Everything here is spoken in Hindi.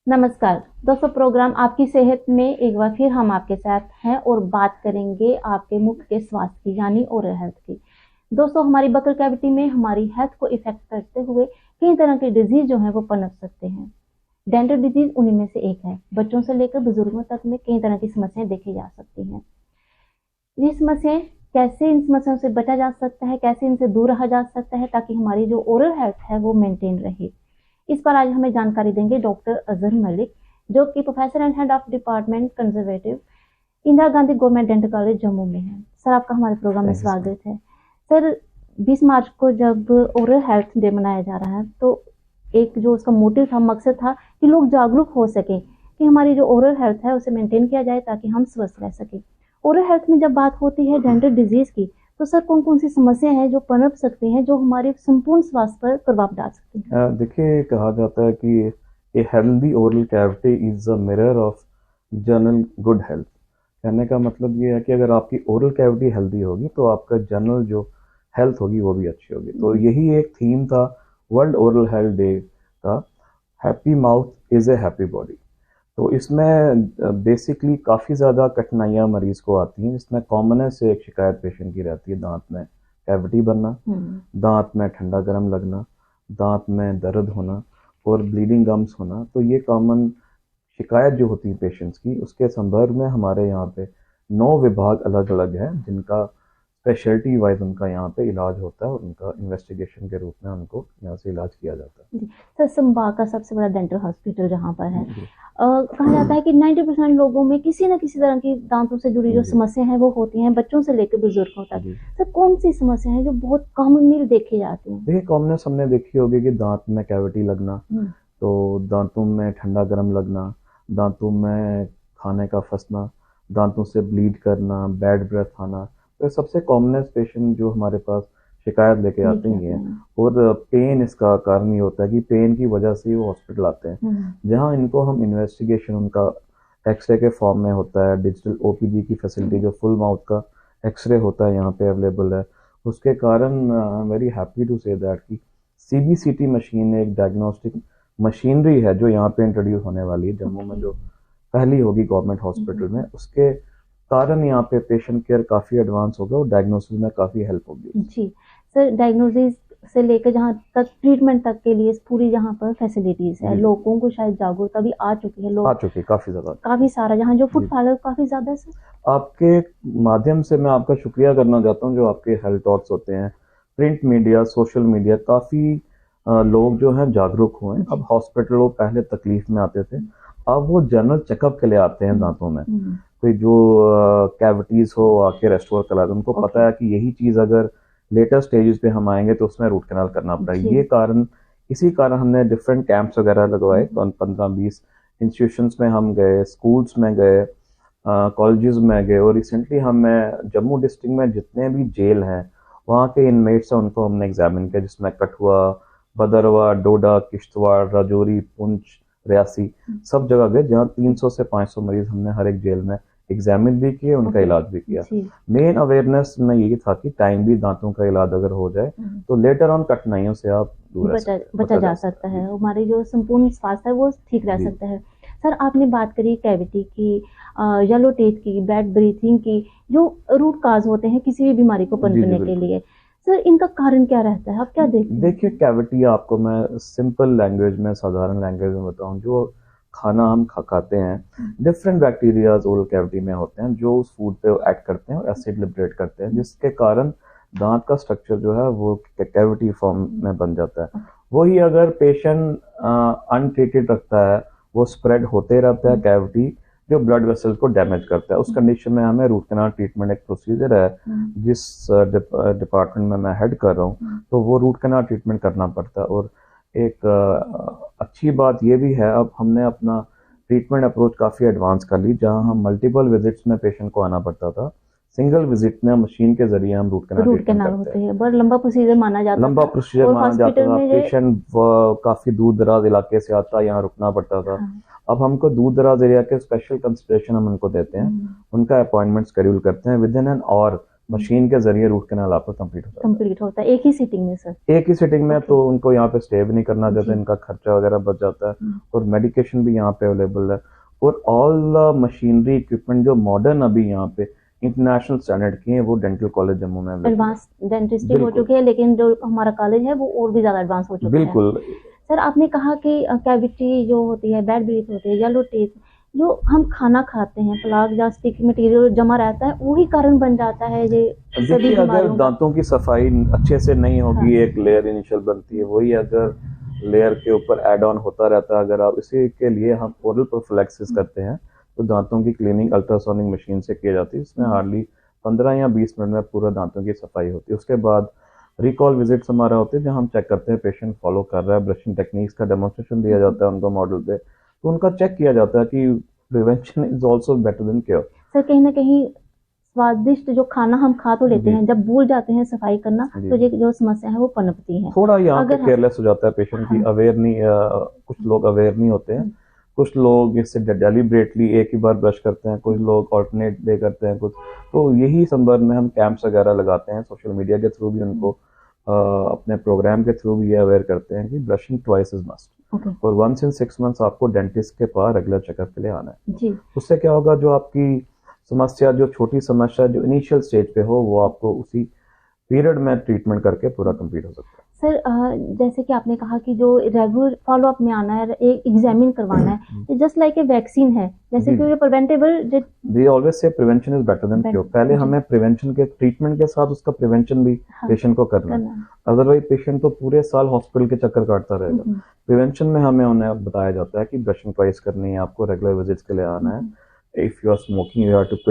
नमस्कार दोस्तों, प्रोग्राम आपकी सेहत में एक बार फिर हम आपके साथ हैं और बात करेंगे आपके मुख के स्वास्थ्य की यानी ओरल हेल्थ की। दोस्तों, हमारी बकल कैविटी में हमारी हेल्थ को इफेक्ट करते हुए कई तरह के डिजीज जो है वो पनप सकते हैं। डेंटल डिजीज उन्हीं में से एक है। बच्चों से लेकर बुजुर्गों तक में कई तरह की समस्याएं देखी जा सकती हैं। ये समस्याएं कैसे, इन समस्याओं से बचा जा सकता है, कैसे इनसे दूर रहा जा सकता है ताकि हमारी जो ओरल हेल्थ है वो मेंटेन रहे, इस पर आज हमें जानकारी देंगे डॉक्टर अजहर मलिक, जो कि professor and head of department conservative Indira Gandhi government dental college Jammu में है। सर, आपका हमारे प्रोग्राम में स्वागत है। सर, 20 मार्च को जब ओरल हेल्थ डे मनाया जा रहा है तो एक जो उसका मोटिव था, मकसद था कि लोग जागरूक हो सके कि हमारी जो ओरल हेल्थ है उसे मेंटेन किया जाए ताकि हम स्वस्थ रह सके। ओरल हेल्थ में जब बात होती है डेंटल डिजीज की, तो सर कौन कौन सी समस्या है जो पनप सकती हैं, जो हमारे संपूर्ण स्वास्थ्य पर प्रभाव डाल सकती हैं? देखिए, कहा जाता है कि a healthy oral cavity is a mirror of general good health. कहने का मतलब ये है कि अगर आपकी ओरल कैविटी हेल्दी होगी तो आपका जनरल जो हेल्थ होगी वो भी अच्छी होगी। तो यही एक थीम था वर्ल्ड ओरल हेल्थ डे का, happy mouth is a happy body. तो इसमें बेसिकली काफ़ी ज़्यादा कठिनाइयाँ मरीज़ को आती हैं, जिसमें कॉमनेस्ट एक शिकायत पेशेंट की रहती है दांत में कैविटी बनना, दांत में ठंडा गर्म लगना, दांत में दर्द होना और ब्लीडिंग गम्स होना। तो ये कॉमन शिकायत जो होती है पेशेंट्स की, उसके संदर्भ में हमारे यहाँ पे 9 विभाग अलग अलग हैं जिनका स्पेशलिटी वाइज उनका यहाँ पे इलाज होता है और उनका इन्वेस्टिगेशन के रूप में उनको यहाँ से इलाज किया जाता है। सर, संभाग का सबसे बड़ा डेंटल हॉस्पिटल जहाँ पर है, कहा जाता है कि 90% लोगों में किसी न किसी तरह की दांतों से जुड़ी जो समस्या है वो होती हैं, बच्चों से लेकर बुजुर्गों तक। सर, कौन सी समस्या है जो बहुत कॉमनली देखी जाती है? देखिए, कॉमनेस हमने देखी होगी कि दांत में कैविटी लगना, तो दांतों में ठंडा गर्म लगना, दांतों में खाने का फंसना, दांतों से ब्लीड करना, बैड ब्रेथ आना। तो सबसे कॉमनेस्ट पेशेंट जो हमारे पास शिकायत लेके आते हैं, और पेन इसका कारण ही होता है कि पेन की वजह से वो हॉस्पिटल आते हैं, जहां इनको हम इन्वेस्टिगेशन उनका एक्सरे के फॉर्म में होता है। डिजिटल ओपीडी की फैसिलिटी जो फुल माउथ का एक्सरे होता है यहाँ पे अवेलेबल है। उसके कारण I am very happy to say that कि सीबीसीटी मशीन एक डायग्नोस्टिक मशीनरी है जो यहाँ पे इंट्रोड्यूस होने वाली है जम्मू में, जो पहली होगी गवर्नमेंट हॉस्पिटल में। उसके कारण यहाँ पे पेशेंट केयर काफ़ी एडवांस होगा और डायग्नोसिस में काफ़ी हेल्प होगी। जी सर, डायग्नोसिस से लेकर जहाँ तक ट्रीटमेंट तक के लिए पूरी जहाँ पर फैसिलिटीज है, लोगों को शायद जागरूकता भी आ चुकी है, लोग आ चुकी है काफ़ी ज़्यादा, काफ़ी सारा, जहाँ जो फुटफॉल काफ़ी ज़्यादा है। सर, आपके माध्यम से मैं आपका शुक्रिया करना चाहता हूँ, जो आपके हेल्थ टॉक्स होते हैं, प्रिंट मीडिया, सोशल मीडिया, काफ़ी लोग जो हैं जागरूक हुए हैं। अब हॉस्पिटल वो पहले तकलीफ में आते थे, अब वो जनरल चेकअप के लिए आते हैं दांतों में। कोई जो कैविटीज हो आके रेस्टोर करा दे, उनको पता है कि यही चीज़ अगर लेटर स्टेजेस पे हम आएंगे तो उसमें रूट कैनाल करना पड़ेगा। ये कारण, इसी कारण हमने डिफरेंट कैंप्स वगैरह लगवाए। तो 15-20 इंस्टीट्यूशंस में हम गए, स्कूल्स में गए, कॉलेजेस में गए, और रिसेंटली हमें जम्मू डिस्ट्रिक्ट में जितने भी जेल हैं वहाँ के इनमेट्स हैं उनको हमने एग्जामिन किया, जिसमें कठुआ, भदरवा, डोडा, किश्तवाड़, राजौरी, पुंछ, रियासी, सब जगह गए, जहाँ 300 से 500 मरीज हमने हर एक जेल में एग्जामिन भी किए, उनका इलाज भी किया। मेन अवेयरनेस में यही था कि टाइम भी दांतों का इलाज अगर हो जाए तो लेटर ऑन कठिनाइयों से आप दूर बचा जा सकता है, हमारे जो संपूर्ण स्वास्थ्य है वो ठीक रह सकता है। सर, आपने बात करी कैविटी की, येलो टीथ की, बैड ब्रीथिंग की, जो रूट काज होते हैं किसी भी बीमारी को पनपने के लिए, सर इनका कारण क्या रहता है, आप क्या देखते हैं? देखिए, कैविटी आपको मैं सिंपल लैंग्वेज में, साधारण लैंग्वेज में बताऊं, जो खाना हम खाते हैं, डिफरेंट बैक्टीरियाज ओरल कैविटी में होते हैं जो उस फूड पे एक्ट करते हैं और एसिड लिबरेट करते हैं, जिसके कारण दांत का स्ट्रक्चर जो है वो कैविटी फॉर्म में बन जाता है। वही अगर पेशेंट अनट्रीटेड रखता है, वो स्प्रेड होते रहता है कैविटी, जो ब्लड वेसल्स को डैमेज करता है। उस कंडीशन में हमें रूट कैनाल ट्रीटमेंट एक प्रोसीजर है जिस डिपार्टमेंट में मैं हेड कर रहा हूँ, तो वो रूट कैनाल ट्रीटमेंट करना पड़ता है। और एक अच्छी बात ये भी है, अब हमने अपना ट्रीटमेंट अप्रोच काफ़ी एडवांस कर ली, जहाँ हम मल्टीपल विजिट्स में पेशेंट को आना पड़ता था, सिंगल विजिट में मशीन के जरिए हम रूट कैनाल होते हैं। बहुत लंबा प्रोसीजर माना जाता था। पेशेंट काफ़ी दूर दराज इलाके से आता, यहाँ रुकना पड़ता था। अब हमको दूर दराज एरिया के स्पेशल कंसिडरेशन हम उनको देते हैं, उनका अपॉइंटमेंट शेड्यूल करते हैं, with in an hour machine के जरिए रूट कैनाल आपका कंप्लीट होता है एक ही सिटिंग में सर? एक ही सिटिंग में। तो उनको यहाँ पे स्टे भी नहीं करना चाहते, जी। इनका खर्चा वगैरह बच जाता है और मेडिकेशन भी यहाँ पे अवेलेबल है। और ऑल द मशीनरी इक्विपमेंट जो मॉडर्न अभी यहाँ पे इंटरनेशनल स्टैंडर्ड की है वो डेंटल कॉलेज जम्मू में एडवांस डेंटिस्ट्री हो चुकी है, लेकिन जो हमारा कॉलेज है वो और भी ज्यादा एडवांस हो चुका है। बिल्कुल। सर आपने कहा कि कैविटी जो होती है, बैड ब्रीथ होती है, येलो टीथ, जो हम खाना खाते हैं, प्लाक या स्टिक मटेरियल जमा रहता है, वही कारण बन जाता है ये सभी देखिए, अगर बीमारियों का? दांतों की सफाई अच्छे से नहीं होगी, हाँ। एक लेयर इनिशियल बनती है, वही अगर लेयर के ऊपर ऐड ऑन होता रहता है, अगर आप इसी के लिए हम ओरल प्रोफिलैक्सिस करते हैं तो दांतों की क्लीनिंग अल्ट्रासोनिक मशीन से की जाती है। इसमें हार्डली 15 या 20 मिनट में पूरा दांतों की सफाई होती है। उसके बाद रिकॉल विजिट्स हमारा होते हैं जहाँ हम चेक करते हैं पेशेंट फॉलो कर रहा है, ब्रशिंग टेक्निक्स का डेमोन्स्ट्रेशन दिया जाता है उनको मॉडल पे, तो उनका चेक किया जाता है कि prevention is also better than cure. Sir कहीं ना कहीं स्वादिष्ट जो खाना हम खा तो लेते हैं, जब भूल जाते हैं सफाई करना तो ये जो समस्या है वो पनपती है। थोड़ा यहाँ पे अगर केयरलेस हो जाता है पेशेंट की, अवेयर नहीं, कुछ लोग अवेयर नहीं होते हैं, कुछ लोग इससे डेलिब्रेटली एक ही बार ब्रश करते हैं, कुछ लोग ऑल्टरनेट डे करते हैं कुछ। तो यही संदर्भ में हम कैंप्स वगैरह लगाते हैं, सोशल मीडिया के थ्रू भी उनको अपने प्रोग्राम के थ्रू भी ये अवेयर करते हैं कि ब्रशिंग ट्वाइस इज मस्ट और वंस इन 6 मंथ्स आपको डेंटिस्ट के पास रेगुलर चेकअप के लिए आना है जी। उससे क्या होगा, जो आपकी समस्या, जो छोटी समस्या जो इनिशियल स्टेज पे हो, वो आपको उसी पीरियड में ट्रीटमेंट करके पूरा कंप्लीट हो सकता है। सर जैसे कि आपने कहा कि जो रेगुलर फॉलोअप में आना है, एक एग्जामिन करवाना है, जस्ट लाइक ए वैक्सीन है, जैसे कि preventable. We always say prevention is better than cure. पहले हमें प्रिवेंशन के ट्रीटमेंट के साथ उसका प्रिवेंशन भी पेशेंट को करना है, अदरवाइज पेशेंट तो पूरे साल हॉस्पिटल के चक्कर काटता रहेगा। प्रिवेंशन में हमें उन्हें बताया जाता है कि ब्रशिंग ट्वाइस करनी है, आपको रेगुलर विजिट्स के लिए आना है, if you are smoking you have to quit